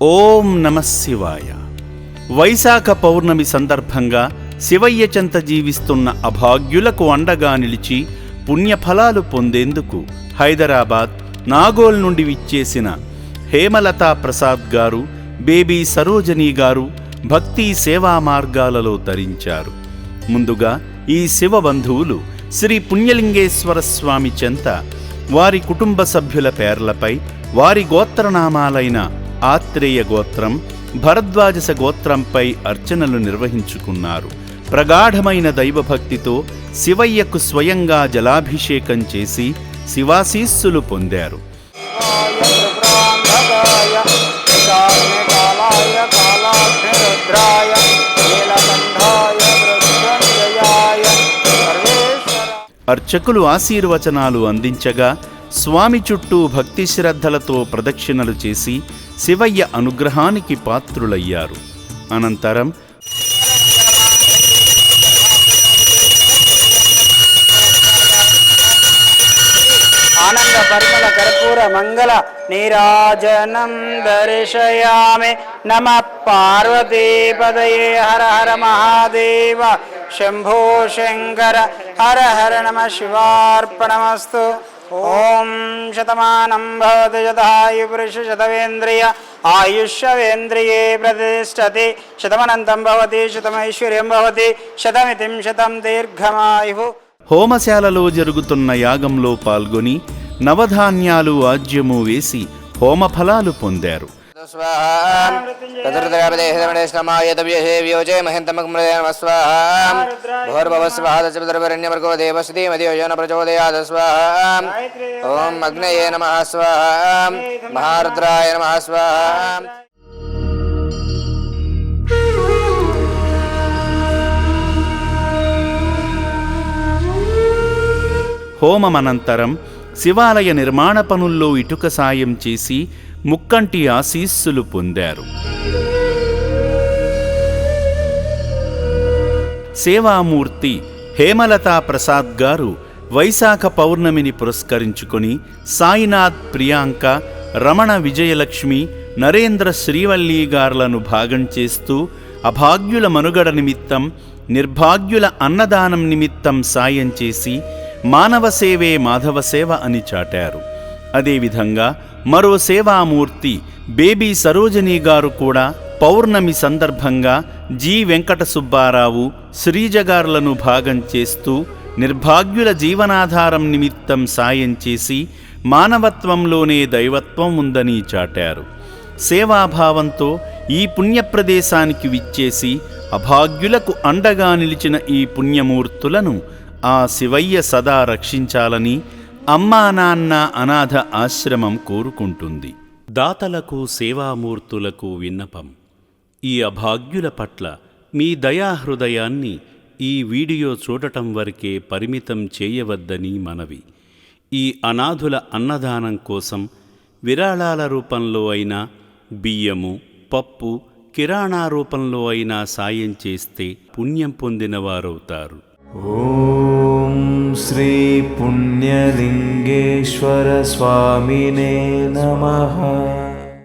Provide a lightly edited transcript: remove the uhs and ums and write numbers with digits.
ఓం నమః శివాయ. వైశాఖ పౌర్ణమి సందర్భంగా శివయ్య చెంత జీవిస్తున్న అభాగ్యులకు అండగా నిలిచి పుణ్యఫలాలు పొందేందుకు హైదరాబాద్ నాగోల్ నుండి విచ్చేసిన హేమలతా ప్రసాద్ గారు, బేబీ సరోజనీ గారు భక్తి సేవా మార్గాలలో తరించారు. ముందుగా ఈ శివ బంధువులు శ్రీ పుణ్యలింగేశ్వర స్వామి చెంత వారి కుటుంబ సభ్యుల పేర్లపై వారి గోత్రనామాలైన ఆత్రేయ గోత్రం, భరద్వాజస గోత్రంపై అర్చనలు నిర్వహించుకున్నారు. ప్రగాఢమైన దైవభక్తితో శివయ్యకు స్వయంగా జలాభిషేకం చేసి శివాశీస్సులు పొందారు. అర్చకులు ఆశీర్వచనాలు అందించగా స్వామి చుట్టూ భక్తి శ్రద్ధలతో ప్రదక్షిణలు చేసి శివయ్య అనుగ్రహానికి పాత్రులయ్యారు. అనంతరం ఆనంద పరిమళ కర్పూర మంగళ నీరాజనం దర్శయామి. నమః పార్వతీపదయే హర హర మహాదేవ శంభో శంకర హర హర నమః శివార్పణమస్తు. ఓం శతమానం భవతి శతాయు పురుష శతవేంద్రియ ఆయుష్యేంద్రియే ప్రతిష్టతి. శతమనంతం భవతి శతమైశ్వర్యం భవతి శతమితిం శతం దీర్ఘమాయు. హోమశాలలో జరుగుతున్న యాగంలో పాల్గొని నవధాన్యాలు ఆజ్యము వేసి హోమఫలాలు పొందారు. ఓం అగ్నయే నమః స్వాహా. మహారుద్రాయ నమః స్వాహా. హోమమనంతరం శివాలయ నిర్మాణ పనుల్లో ఇటుక సాయం చేసి ముక్కంటి ఆశీస్సులు పొందారు. సేవామూర్తి హేమలతా ప్రసాద్ గారు వైశాఖ పౌర్ణమిని పురస్కరించుకొని సాయినాథ్ ప్రియాంక, రమణ విజయలక్ష్మి, నరేంద్ర శ్రీవల్లి గార్లను భాగం చేస్తూ అభాగ్యుల మనుగడ నిమిత్తం, నిర్భాగ్యుల అన్నదానం నిమిత్తం సాయం చేసి మానవ సేవే మాధవ సేవ అని చాటారు. అదేవిధంగా మరో సేవామూర్తి బేబీ సరోజనీ గారు కూడా పౌర్ణమి సందర్భంగా జి వెంకట సుబ్బారావు, శ్రీజగార్లను భాగం చేస్తూ నిర్భాగ్యుల జీవనాధారం నిమిత్తం సాయం చేసి మానవత్వంలోనే దైవత్వం ఉందని చాటారు. సేవాభావంతో ఈ పుణ్యప్రదేశానికి విచ్చేసి అభాగ్యులకు అండగా నిలిచిన ఈ పుణ్యమూర్తులను ఆ శివయ్య సదా రక్షించాలని అమ్మా నాన్న అనాథ ఆశ్రమం కోరుకుంటుంది. దాతలకు, సేవామూర్తులకు విన్నపం: ఈ అభాగ్యుల పట్ల మీ దయాహృదయాన్ని ఈ వీడియో చూడటం వరకే పరిమితం చేయవద్దని మనవి. ఈ అనాథుల అన్నదానం కోసం విరాళాల రూపంలో అయినా, బియ్యము, పప్పు, కిరాణా రూపంలో అయినా సాయం చేస్తే పుణ్యం పొందినవారవుతారు. ఓం శ్రీ పుణ్యలింగేశ్వర స్వామినే నమః.